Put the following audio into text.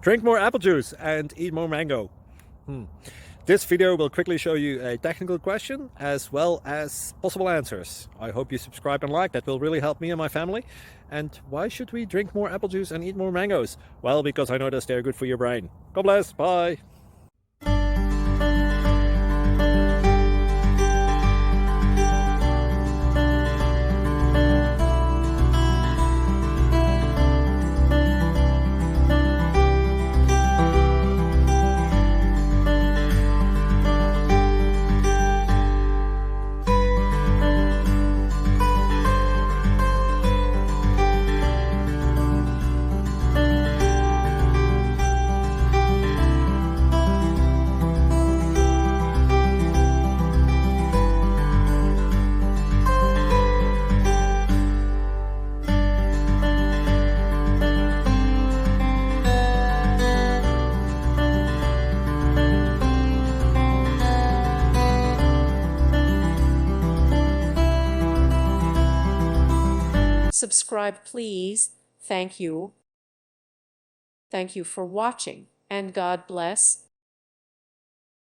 Drink more apple juice and eat more mango. This video will quickly show you a technical question as well as possible answers. I hope you subscribe and like, that will really help me and my family. And why should we drink more apple juice and eat more mangoes? Well, because I noticed they're good for your brain. God bless, bye. Subscribe, please. Thank you. Thank you for watching, and God bless.